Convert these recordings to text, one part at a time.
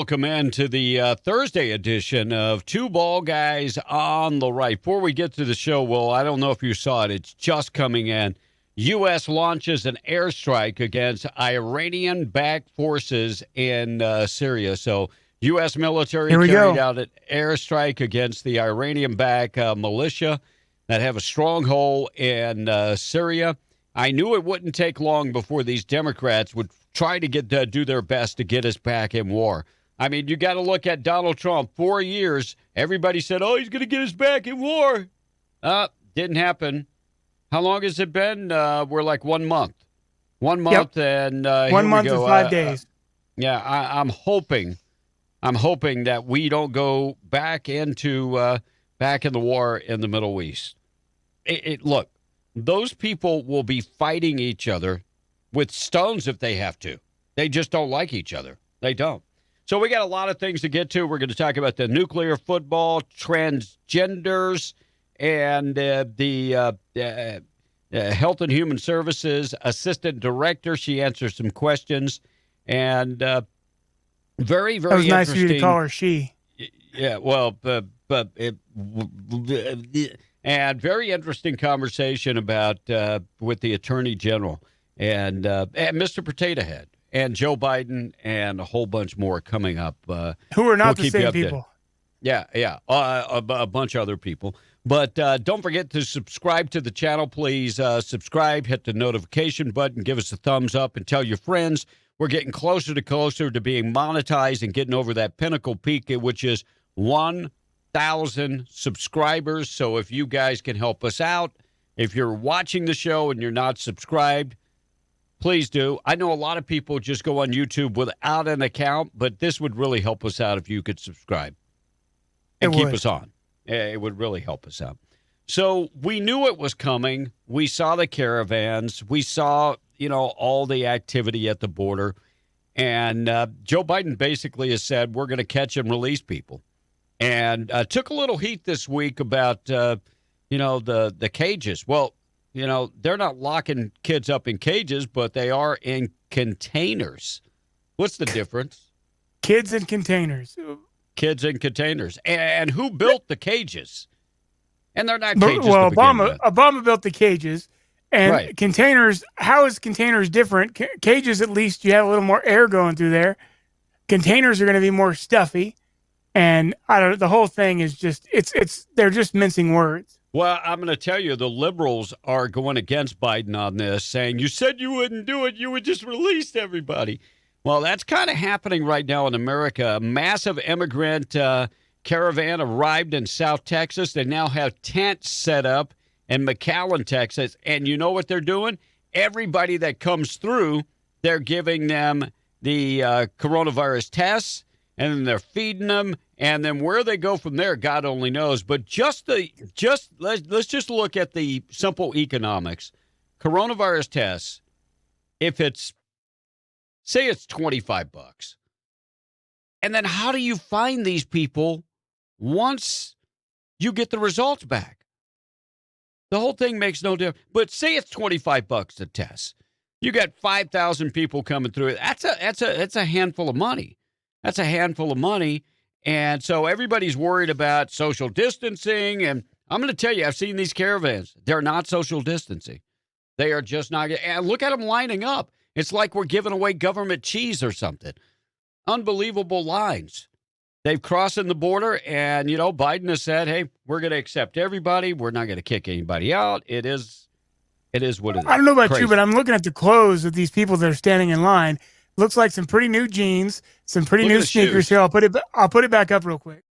welcome in to the Thursday edition of Two Ball Guys on the Right. Before we get to the show, Will, I don't know if you saw it. It's just coming in. U.S. launches an airstrike against Iranian-backed forces in Syria. So U.S. military carried out an airstrike against the Iranian-backed militia that have a stronghold in Syria. I knew it wouldn't take long before these Democrats would try to do their best to get us back in war. I mean, you got to look at Donald Trump. 4 years, everybody said, oh, he's going to get us back in war. Didn't happen. How long has it been? We're like 1 month. 1 month, and 1 month and 5 days. I'm hoping that we don't go back into back in the war in the Middle East. Look, those people will be fighting each other with stones if they have to. They just don't like each other. They don't. So we got a lot of things to get to. We're going to talk about the nuclear football, transgenders, and the Health and Human Services Assistant Director. She answers some questions. And very, very interesting. That was nice of you to call her she. Yeah, well, and very interesting conversation about with the Attorney General and Mr. Potato Head and Joe Biden and a whole bunch more coming up. Who are not the same people. Yeah, a bunch of other people. But don't forget to subscribe to the channel, please. Subscribe, hit the notification button, give us a thumbs up, and tell your friends. We're getting closer to being monetized and getting over that pinnacle peak, which is 1,000 subscribers. So if you guys can help us out, if you're watching the show and you're not subscribed, please do. I know a lot of people just go on YouTube without an account, but this would really help us out if you could subscribe and keep us on. It would really help us out. So we knew it was coming. We saw the caravans. We saw, all the activity at the border. And Joe Biden basically has said, we're going to catch and release people. And took a little heat this week about, the cages. Well, they're not locking kids up in cages, but they are in containers. What's the difference? Kids in containers. Kids in containers. And who built the cages? And they're not cages. Well, Obama built the cages. And containers, how is containers different? Cages, at least you have a little more air going through there. Containers are going to be more stuffy. And the whole thing is just, they're just mincing words. Well, I'm going to tell you, the liberals are going against Biden on this, saying, you said you wouldn't do it. You would just release everybody. Well, that's kind of happening right now in America. A massive immigrant caravan arrived in South Texas. They now have tents set up in McAllen, Texas. And you know what they're doing? Everybody that comes through, they're giving them the coronavirus tests, and then they're feeding them, and then where they go from there, God only knows. But let's just look at the simple economics. Coronavirus tests, say it's $25, and then how do you find these people once you get the results back? The whole thing makes no difference. But say it's $25 a test. You got 5,000 people coming through it. That's a handful of money. That's a handful of money. And so everybody's worried about social distancing. And I'm going to tell you, I've seen these caravans. They're not social distancing. They are just not. And look at them lining up. It's like we're giving away government cheese or something. Unbelievable lines. They've crossing the border. And, Biden has said, hey, we're going to accept everybody. We're not going to kick anybody out. It is what it is. I don't know about you, but I'm looking at the clothes of these people that are standing in line. Looks like some pretty new jeans, some pretty new sneakers. Here, I'll put it back up real quick.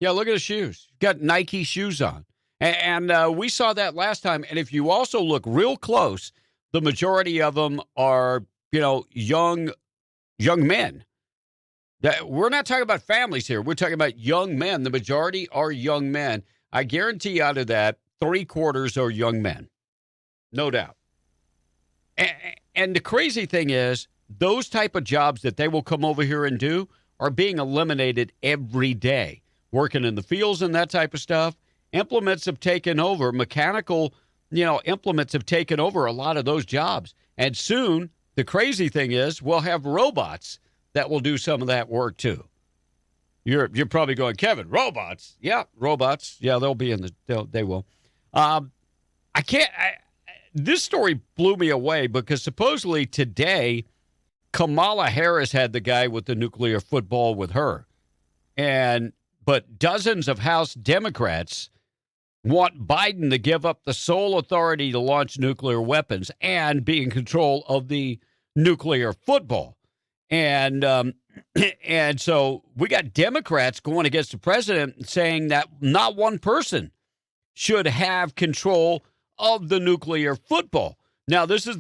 Yeah, look at the shoes. Got Nike shoes on, and we saw that last time. And if you also look real close, the majority of them are young men. We're not talking about families here. We're talking about young men. The majority are young men. I guarantee out of that, 3/4 are young men, no doubt. And the crazy thing is, those type of jobs that they will come over here and do are being eliminated every day. Working in the fields and that type of stuff. Implements have taken over. Mechanical, implements have taken over a lot of those jobs. And soon, the crazy thing is, we'll have robots that will do some of that work too. You're probably going, Kevin, robots? Yeah, robots. Yeah, they'll be they will. This story blew me away because supposedly today, Kamala Harris had the guy with the nuclear football with her. But dozens of House Democrats want Biden to give up the sole authority to launch nuclear weapons and be in control of the nuclear football. And so we got Democrats going against the president saying that not one person should have control of the nuclear football. Now, this is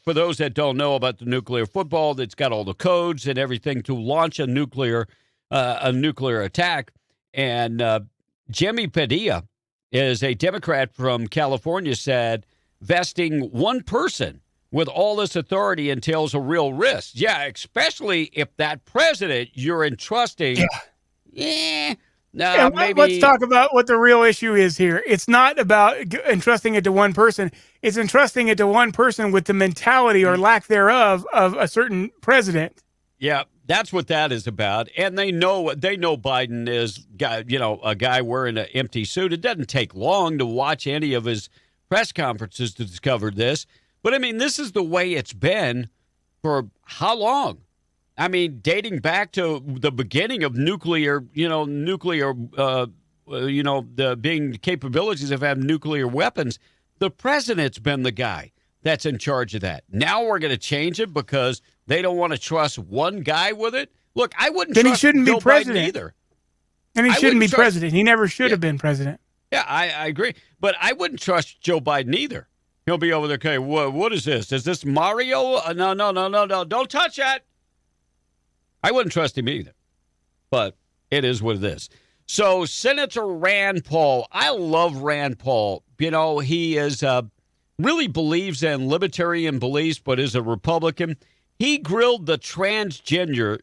for those that don't know about the nuclear football, that's got all the codes and everything to launch a nuclear attack. And Jimmy Padilla is a Democrat from California, said vesting one person with all this authority entails a real risk. Yeah, especially if that president you're entrusting. Maybe. Let's talk about what the real issue is here. It's not about entrusting it to one person. It's entrusting it to one person with the mentality or lack thereof of a certain president. Yeah, that's what that is about. And they know Biden is, a guy wearing an empty suit. It doesn't take long to watch any of his press conferences to discover this. But, I mean, this is the way it's been for how long? I mean, dating back to the beginning of the being capabilities of having nuclear weapons, the president's been the guy that's in charge of that. Now we're going to change it because they don't want to trust one guy with it. Look, I wouldn't then trust he shouldn't Joe be president Biden either. And he shouldn't be president. He never should have been president. Yeah, I agree. But I wouldn't trust Joe Biden either. He'll be over there, okay, what is this? Is this Mario? No. Don't touch that. I wouldn't trust him either. But it is what it is. So Senator Rand Paul, I love Rand Paul. He is really believes in libertarian beliefs, but is a Republican. He grilled the transgender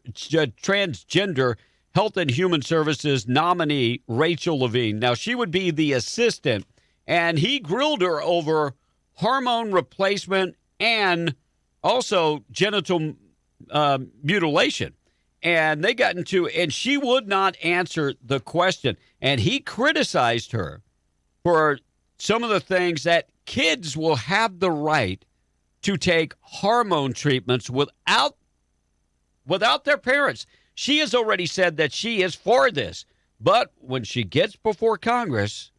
Health and Human Services nominee, Rachel Levine. Now, she would be the assistant, and he grilled her over hormone replacement and also genital mutilation. And they got into, and she would not answer the question. And he criticized her for some of the things that kids will have the right to take hormone treatments without their parents. She has already said that she is for this. But when she gets before Congress,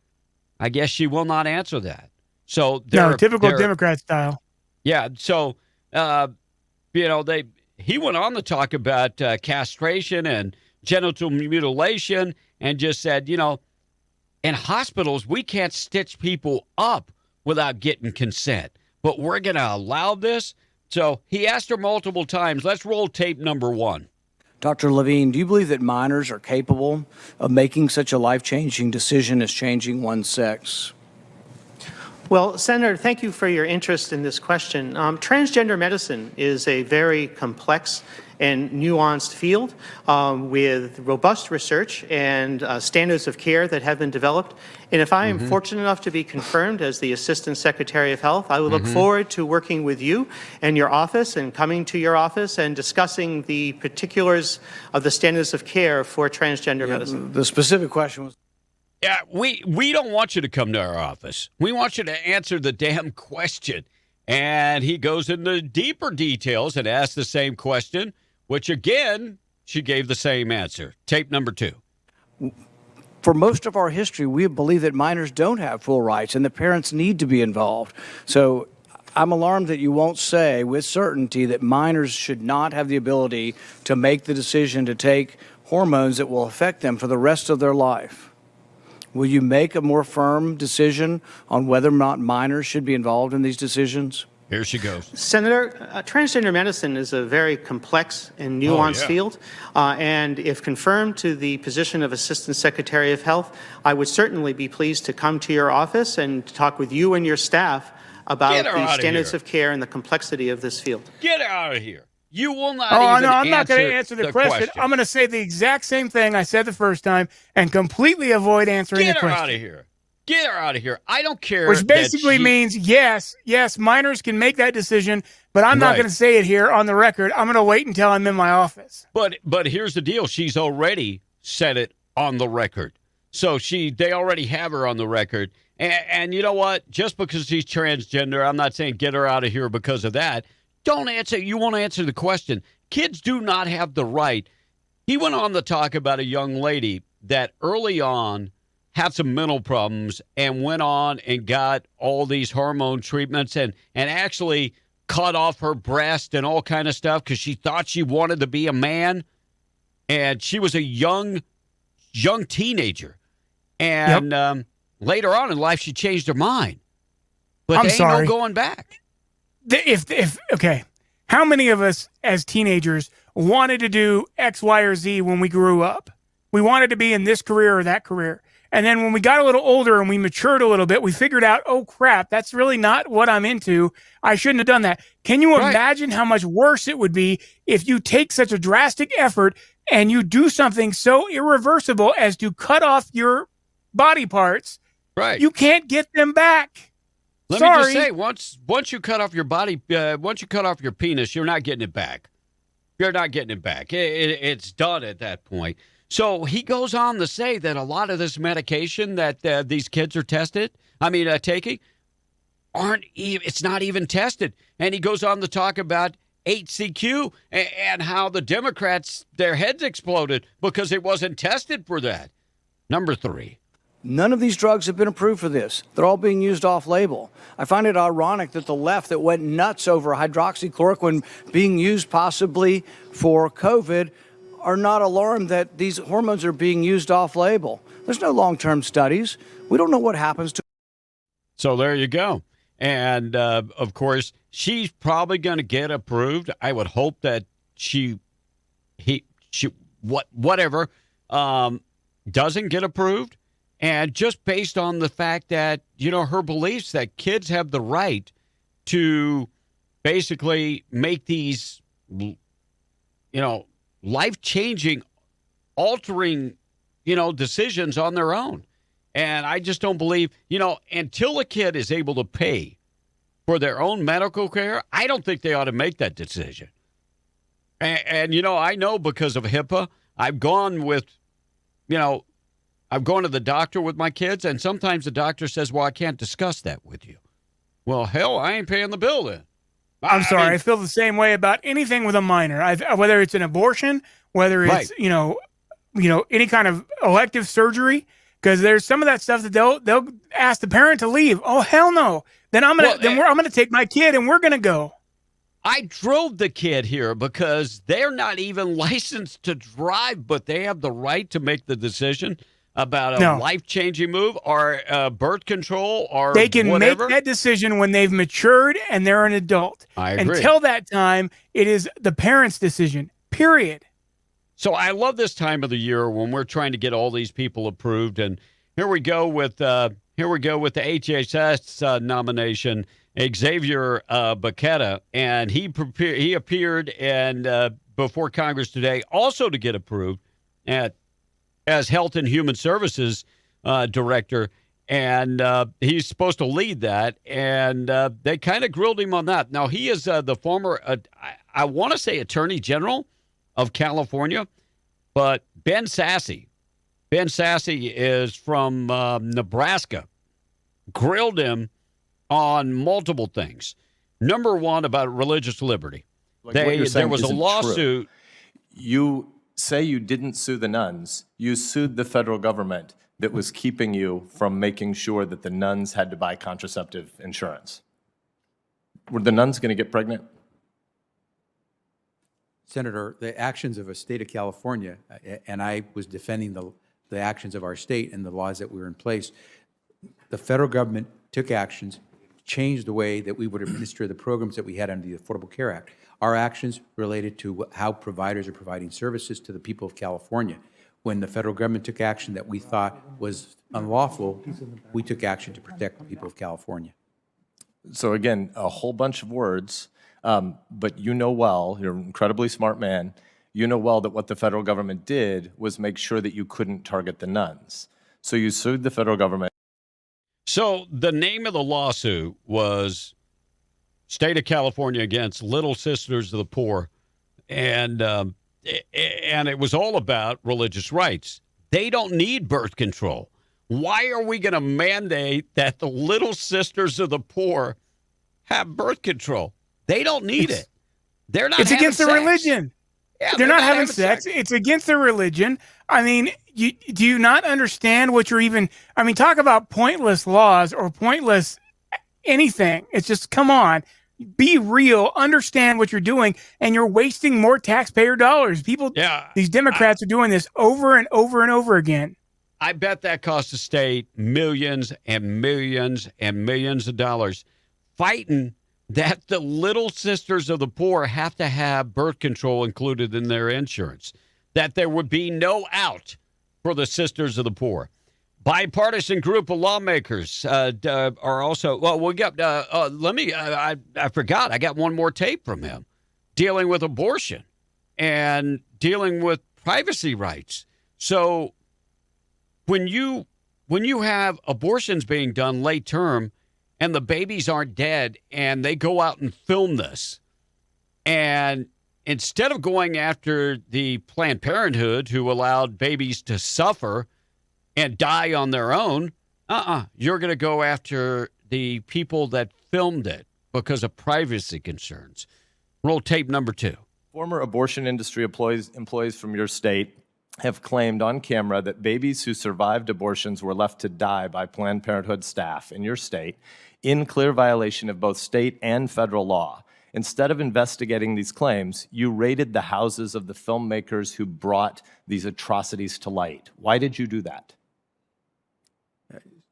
I guess she will not answer that. So typical Democrat style. Yeah. So, he went on to talk about castration and genital mutilation and just said, in hospitals, we can't stitch people up without getting consent. But we're going to allow this. So he asked her multiple times. Let's roll tape number 1. Dr. Levine, do you believe that minors are capable of making such a life-changing decision as changing one's sex? Well, Senator, thank you for your interest in this question. Transgender medicine is a very complex and nuanced field with robust research and standards of care that have been developed. And if I am fortunate enough to be confirmed as the Assistant Secretary of Health, I would look forward to working with you and your office and coming to your office and discussing the particulars of the standards of care for transgender medicine. The specific question was... Yeah, we don't want you to come to our office. We want you to answer the damn question. And he goes into deeper details and asks the same question, which, again, she gave the same answer. Tape number 2. For most of our history, we believe that minors don't have full rights and the parents need to be involved. So I'm alarmed that you won't say with certainty that minors should not have the ability to make the decision to take hormones that will affect them for the rest of their life. Will you make a more firm decision on whether or not minors should be involved in these decisions? Here she goes. Senator, transgender medicine is a very complex and nuanced field. And if confirmed to the position of Assistant Secretary of Health, I would certainly be pleased to come to your office and talk with you and your staff about the standards of care and the complexity of this field. Get out of here. You will not I'm not going to answer the question. I'm going to say the exact same thing I said the first time and completely avoid answering the question. Get her out of here. Get her out of here. I don't care. Which basically means, yes, minors can make that decision but I'm not Right. going to say it here on the record. I'm going to wait until I'm in my office. But here's the deal. She's already said it on the record. So they already have her on the record. And you know what? Just because she's transgender, I'm not saying get her out of here because of that. Don't answer. You won't answer the question. Kids do not have the right. He went on to talk about a young lady that early on had some mental problems and went on and got all these hormone treatments and actually cut off her breast and all kind of stuff because she thought she wanted to be a man. And she was a young teenager. And later on in life, she changed her mind. But I'm there ain't sorry. no going back. Okay, how many of us as teenagers wanted to do X, Y, or Z when we grew up? We wanted to be in this career or that career. And then when we got a little older and we matured a little bit, we figured out, oh, crap, that's really not what I'm into. I shouldn't have done that. Can you imagine how much worse it would be if you take such a drastic effort and you do something so irreversible as to cut off your body parts? Right. You can't get them back. Let me just say, once you cut off your body, once you cut off your penis, you're not getting it back. You're not getting it back. It's done at that point. So he goes on to say that a lot of this medication that these kids are taking, it's not even tested. And he goes on to talk about HCQ and how the Democrats, their heads exploded because it wasn't tested for that. Number 3. None of these drugs have been approved for this. They're all being used off-label. I find it ironic that the left that went nuts over hydroxychloroquine being used possibly for COVID are not alarmed that these hormones are being used off-label. There's no long-term studies. We don't know what happens to. So there you go. And, of course, she's probably going to get approved. I would hope that whatever doesn't get approved. And just based on the fact that, her beliefs that kids have the right to basically make these, life-changing, altering, decisions on their own. And I just don't believe, until a kid is able to pay for their own medical care, I don't think they ought to make that decision. And I know because of HIPAA, I've gone to the doctor with my kids, and sometimes the doctor says, well, I can't discuss that with you. Well, hell, I ain't paying the bill then. I'm sorry. I feel the same way about anything with a minor, whether it's an abortion, whether it's, any kind of elective surgery, because there's some of that stuff that they'll ask the parent to leave. Oh, hell no. Then I'm going to take my kid and we're going to go. I drove the kid here because they're not even licensed to drive, but they have the right to make the decision about a life-changing move or birth control or they can whatever. Make that decision when they've matured and they're an adult. I agree. Until that time, it is the parent's decision, period. So I love this time of the year when we're trying to get all these people approved. And here we go with the HHS nomination, Xavier Becerra, and he appeared and before Congress today also to get approved as Health and Human Services Director, and he's supposed to lead that, and they kind of grilled him on that. Now, he is the former, I want to say, Attorney General of California, but Ben Sasse is from Nebraska, grilled him on multiple things. Number one, about religious liberty. There was a lawsuit. You say you didn't sue the nuns. You sued the federal government that was keeping you from making sure that the nuns had to buy contraceptive insurance. Were the nuns going to get pregnant? Senator, the actions of a state of California, and I was defending the actions of our state and the laws that were in place, the federal government took actions, changed the way that we would administer the programs that we had under the Affordable Care Act. Our actions related to how providers are providing services to the people of California. When the federal government took action that we thought was unlawful, we took action to protect the people of California. So again, a whole bunch of words, but you know well, you're an incredibly smart man, you know well that what the federal government did was make sure that you couldn't target the nuns. So you sued the federal government. So the name of the lawsuit was State of California against Little Sisters of the Poor. And it was all about religious rights. They don't need birth control. Why are we going to mandate that the Little Sisters of the Poor have birth control? They don't need it. They're not. It's against their religion. Yeah, they're not having sex. It's against their religion. I mean, do you not understand what you're even? I mean, talk about pointless laws or pointless anything. It's just, come on, be real, understand what you're doing, and you're wasting more taxpayer dollars. People, these Democrats are doing this over and over and over again. I bet that cost the state millions and millions and millions of dollars fighting that the Little Sisters of the Poor have to have birth control included in their insurance, that there would be no out for the Sisters of the Poor. Bipartisan group of lawmakers are also, well, we got, I forgot, I got one more tape from him dealing with abortion and dealing with privacy rights. So when you have abortions being done late term, and the babies aren't dead, and they go out and film this. And instead of going after the Planned Parenthood, who allowed babies to suffer and die on their own, you're going to go after the people that filmed it because of privacy concerns. Roll tape number 2. Former abortion industry employees from your state have claimed on camera that babies who survived abortions were left to die by Planned Parenthood staff in your state in clear violation of both state and federal law. Instead of investigating these claims, you raided the houses of the filmmakers who brought these atrocities to light. Why did you do that?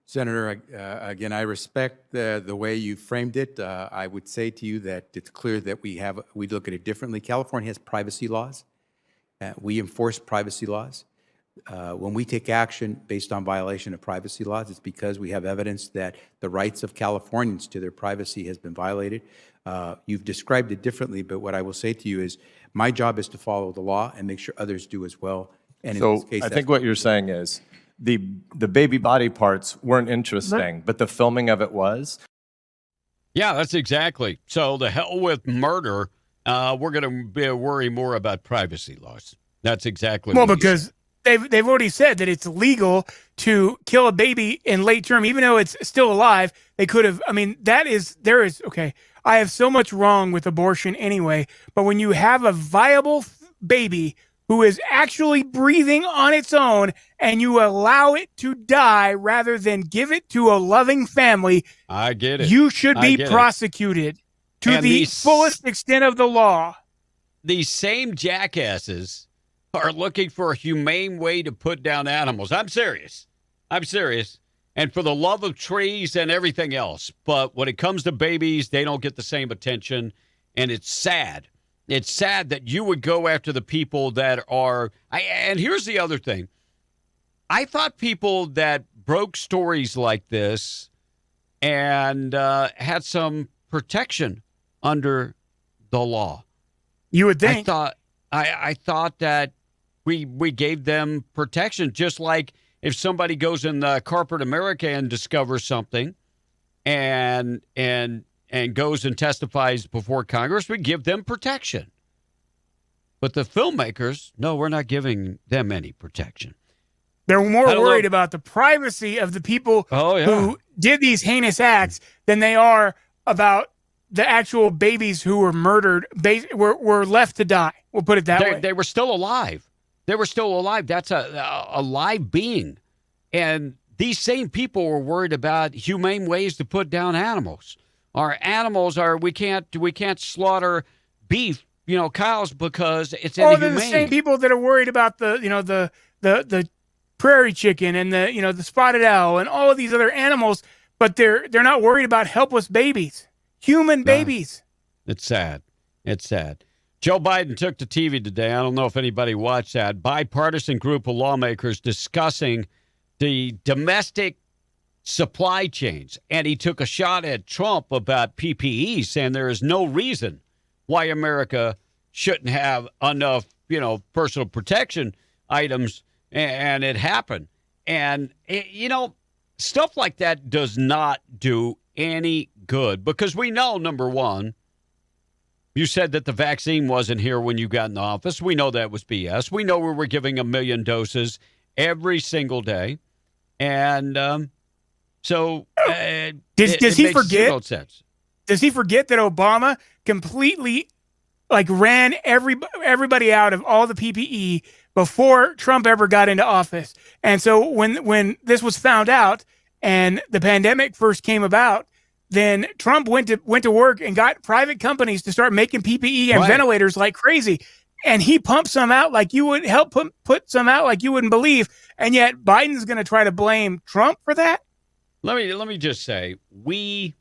Senator, again, I respect the way you framed it. I would say to you that it's clear that we look at it differently. California has privacy laws. We enforce privacy laws. When we take action based on violation of privacy laws, it's because we have evidence that the rights of Californians to their privacy has been violated. You've described it differently, but what I will say to you is my job is to follow the law and make sure others do as well. And in this case, I think what you're saying is the baby body parts weren't interesting, but the filming of it was? Yeah, that's exactly. So the hell with murder. We're going to worry more about privacy laws. That's exactly what because they've already said that it's legal to kill a baby in late term, even though it's still alive. They could have. I mean, okay. I have so much wrong with abortion anyway, but when you have a viable baby who is actually breathing on its own and you allow it to die rather than give it to a loving family, I get it. You should be prosecuted to the fullest extent of the law. These same jackasses are looking for a humane way to put down animals. I'm serious. And for the love of trees and everything else. But when it comes to babies, they don't get the same attention. And it's sad. It's sad that you would go after the people that are. And here's the other thing. I thought people that broke stories like this and had some protection under the law. You would think. I thought that we gave them protection, just like if somebody goes in corporate America and discovers something and goes and testifies before Congress, we give them protection. But the filmmakers, no, we're not giving them any protection. They're more worried about the privacy of the people who did these heinous acts than they are about the actual babies who were murdered, were left to die. We'll put it that way. They were still alive. That's a live being. And these same people were worried about humane ways to put down animals. Our animals we can't slaughter beef, cows, because it's inhumane. They're the same people that are worried about the prairie chicken and the spotted owl and all of these other animals, but they're not worried about helpless babies. Human babies. It's sad. Joe Biden took to TV today. I don't know if anybody watched that. Bipartisan group of lawmakers discussing the domestic supply chains. And he took a shot at Trump about PPE, saying there is no reason why America shouldn't have enough, personal protection items. And it happened. And, stuff like that does not do any good? Because we know, number one, you said that the vaccine wasn't here when you got in office. We know that was BS. We know we were giving 1 million doses every single day. And so does he makes forget? zero sense. Does he forget that Obama completely ran everybody out of all the PPE before Trump ever got into office? And so when this was found out and the pandemic first came about, then Trump went to work and got private companies to start making PPE and ventilators like crazy. And he pumped some out like you would help put some out like you wouldn't believe. And yet Biden's going to try to blame Trump for that. Let me just say, we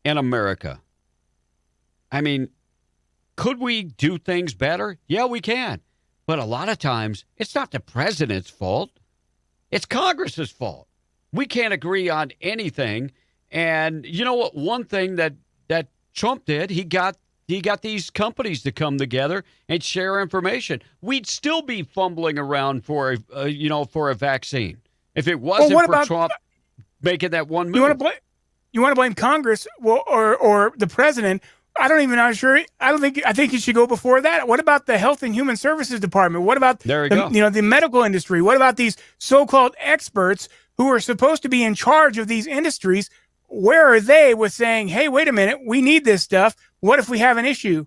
in America, I mean, could we do things better? Yeah, we can. But a lot of times, it's not the president's fault. It's Congress's fault. We can't agree on anything. And you know what? One thing that Trump did, he got these companies to come together and share information. We'd still be fumbling around for a vaccine if it wasn't for Trump making that one move. You want to blame Congress or the president? I think it should go before that. What about the Health and Human Services Department? What about the medical industry? What about these so-called experts who are supposed to be in charge of these industries? Where are they with saying, hey, wait a minute, we need this stuff. What if we have an issue?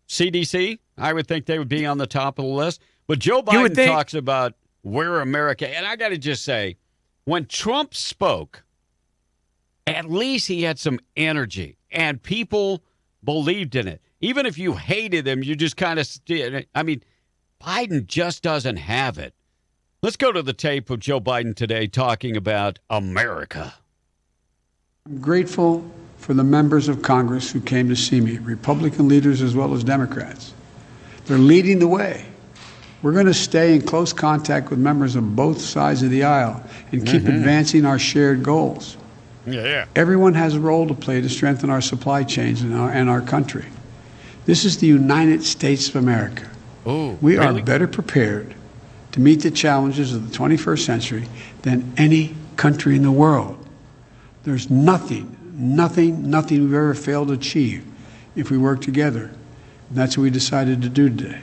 CDC, I would think they would be on the top of the list. But Joe Biden talks about we're America. And I got to just say, when Trump spoke, at least he had some energy and people believed in it. Even if you hated him, you just kind of, Biden just doesn't have it. Let's go to the tape of Joe Biden today talking about America. I'm grateful for the members of Congress who came to see me, Republican leaders as well as Democrats. They're leading the way. We're going to stay in close contact with members of both sides of the aisle and keep advancing our shared goals. Yeah. Everyone has a role to play to strengthen our supply chains and our country. This is the United States of America. We are better prepared to meet the challenges of the 21st century than any country in the world. There's nothing we've ever failed to achieve if we work together. And that's what we decided to do today.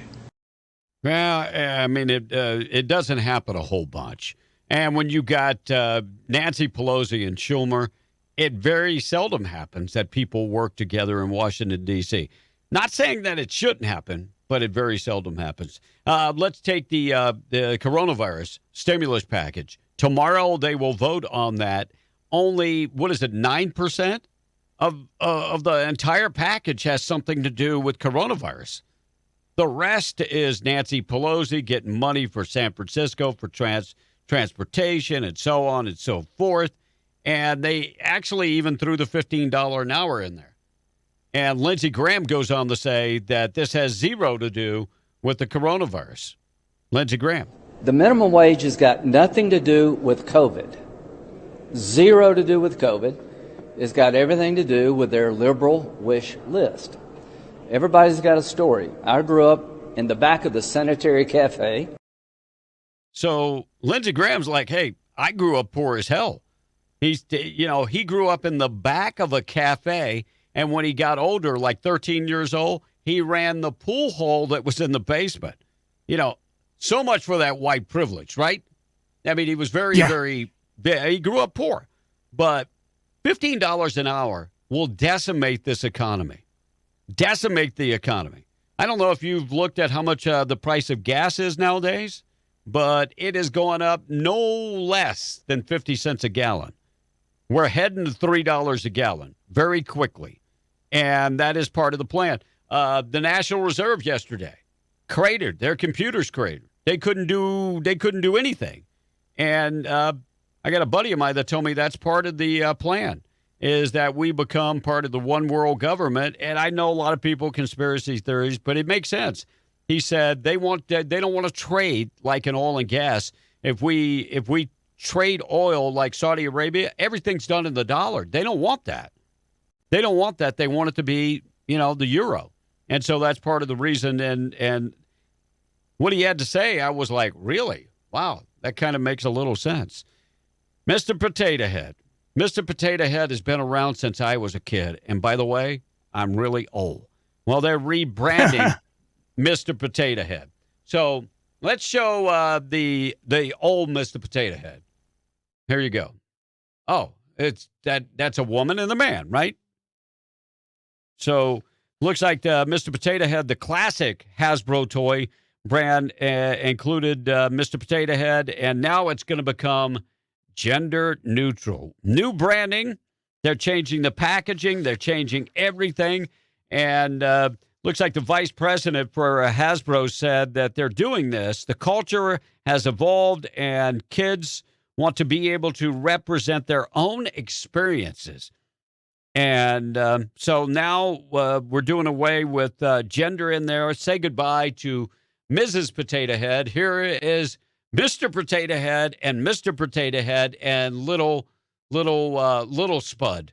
Well, it doesn't happen a whole bunch. And when you got Nancy Pelosi and Schumer, it very seldom happens that people work together in Washington, D.C. Not saying that it shouldn't happen, but it very seldom happens. Let's take the coronavirus stimulus package. Tomorrow they will vote on that. Only, 9% of the entire package has something to do with coronavirus. The rest is Nancy Pelosi getting money for San Francisco for transportation and so on and so forth. And they actually even threw the $15 an hour in there. And Lindsey Graham goes on to say that this has zero to do with the coronavirus. Lindsey Graham. The minimum wage has got nothing to do with COVID. Zero to do with COVID. It's got everything to do with their liberal wish list. Everybody's got a story. I grew up in the back of the Sanitary Cafe. So Lindsey Graham's like, hey, I grew up poor as hell. He grew up in the back of a cafe, and when he got older, like 13 years old, he ran the pool hall that was in the basement. So much for that white privilege, right? I mean, he was very he grew up poor, but $15 an hour will decimate this economy. Decimate the economy. I don't know if you've looked at how much the price of gas is nowadays, but it is going up no less than 50 cents a gallon. We're heading to $3 a gallon very quickly, and that is part of the plan. The National Reserve yesterday cratered. Their computers cratered. They couldn't do anything. And I got a buddy of mine that told me that's part of the plan, is that we become part of the one world government. And I know a lot of people, conspiracy theories, but it makes sense. He said they don't want to trade like in oil and gas. If we trade oil like Saudi Arabia, everything's done in the dollar. They don't want that. They don't want that. They want it to be, the euro. And so that's part of the reason. And what he had to say, I was like, really? Wow, that kind of makes a little sense. Mr. Potato Head, 1 million Mr. Potato Head has been around since I was a kid. And by the way, I'm really old. Well, they're rebranding Mr. Potato Head. So let's show the old Mr. Potato Head. Here you go. Oh, that's a woman and a man, right? So looks like Mr. Potato Head, the classic Hasbro toy brand, included Mr. Potato Head, and now it's going to become gender neutral. New branding. They're changing the packaging. They're changing everything. And looks like the vice president for Hasbro said that they're doing this. The culture has evolved, and kids want to be able to represent their own experiences. And so now we're doing away with gender in there. Say goodbye to Mrs. Potato Head. Here is Mr. Potato Head and Mr. Potato Head and little Spud.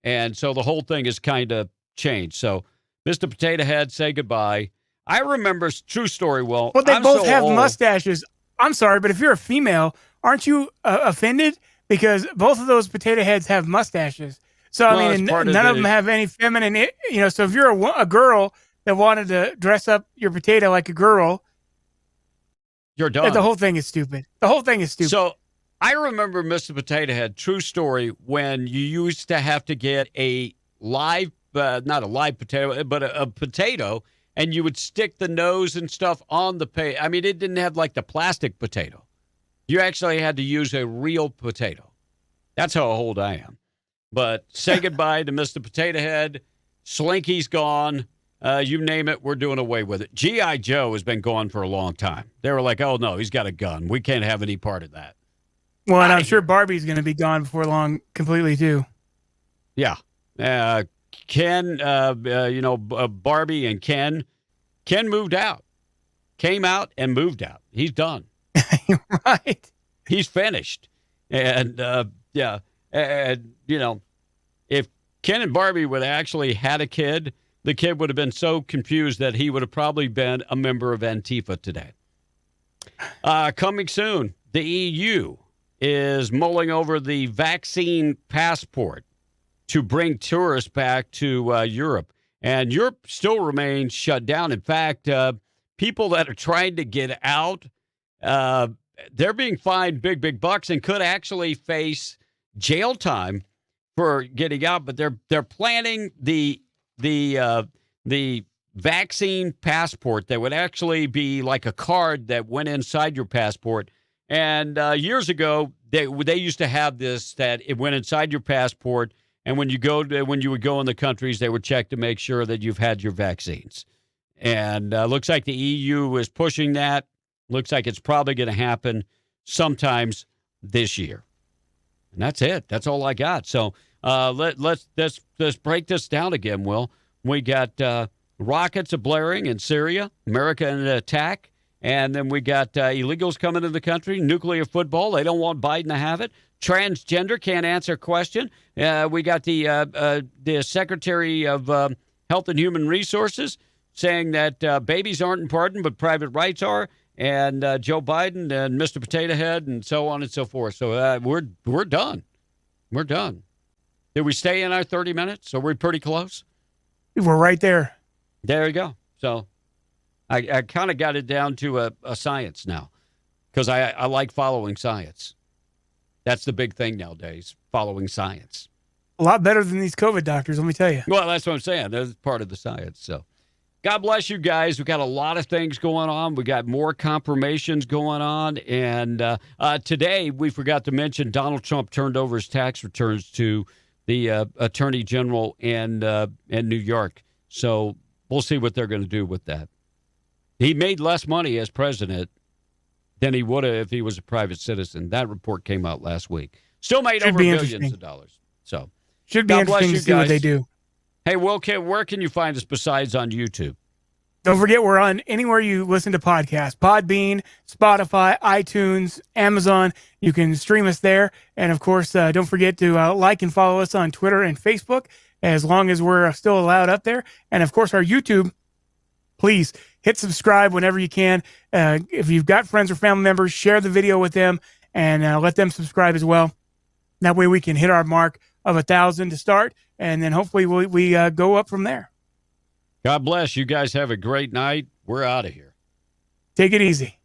And so the whole thing is kind of changed. So Mr. Potato Head, say goodbye. I remember, true story, Will. Well, they I'm both so have old. mustaches. I'm sorry, but if you're a female, aren't you offended? Because both of those potato heads have mustaches. So, Well, I it's mean, part none of of the- them have any feminine, so if you're a girl that wanted to dress up your potato like a girl, You're done. the whole thing is stupid. The whole thing is stupid. So I remember Mr. Potato Head, true story, when you used to have to get a live, not a live potato, but a potato, and you would stick the nose and stuff on the I mean, it didn't have like the plastic potato. You actually had to use a real potato. That's how old I am. But say goodbye to Mr. Potato Head. Slinky's gone. You name it, we're doing away with it. G.I. Joe has been gone for a long time. They were like, oh, no, he's got a gun. We can't have any part of that. Well, and I'm sure Barbie's going to be gone before long completely, too. Yeah. Ken, Barbie and Ken moved out. Came out and moved out. He's done. Right. He's finished. And, if Ken and Barbie would have actually had a kid, the kid would have been so confused that he would have probably been a member of Antifa today. Coming soon, the EU is mulling over the vaccine passport to bring tourists back to Europe. And Europe still remains shut down. In fact, people that are trying to get out, they're being fined big bucks and could actually face jail time for getting out. But they're planning the vaccine passport that would actually be like a card that went inside your passport. And years ago, they used to have this, that it went inside your passport, and when you would go in the countries, they would check to make sure that you've had your vaccines. And looks like the EU is pushing that. Looks like it's probably going to happen sometimes this year. And that's it. That's all I got. So let's break this down again, Will. We got rockets a-blaring in Syria, America in an attack. And then we got illegals coming into the country, nuclear football. They don't want Biden to have it. Transgender can't answer a question. We got the Secretary of Health and Human Resources saying that babies aren't important, but private rights are. And Joe Biden and Mr. Potato Head and so on and so forth. So we're done. We're done. Did we stay in our 30 minutes? Are we pretty close? We're right there. There you go. So I kind of got it down to a science now, because I like following science. That's the big thing nowadays, following science. A lot better than these COVID doctors, let me tell you. Well, that's what I'm saying. That's part of the science. So God bless you guys. We got a lot of things going on. We got more confirmations going on. And today, we forgot to mention Donald Trump turned over his tax returns to the Attorney General in New York. So we'll see what they're going to do with that. He made less money as president than he would have if he was a private citizen. That report came out last week. Still made over billions of dollars. So should be interesting to see what they do. Hey, Will, where can you find us besides on YouTube? Don't forget, we're on anywhere you listen to podcasts. Podbean, Spotify, iTunes, Amazon. You can stream us there. And, of course, don't forget to like and follow us on Twitter and Facebook, as long as we're still allowed up there. And, of course, our YouTube. Please hit subscribe whenever you can. If you've got friends or family members, share the video with them and let them subscribe as well. That way we can hit our mark of 1,000 to start, and then hopefully we go up from there. God bless. You guys have a great night. We're out of here. Take it easy.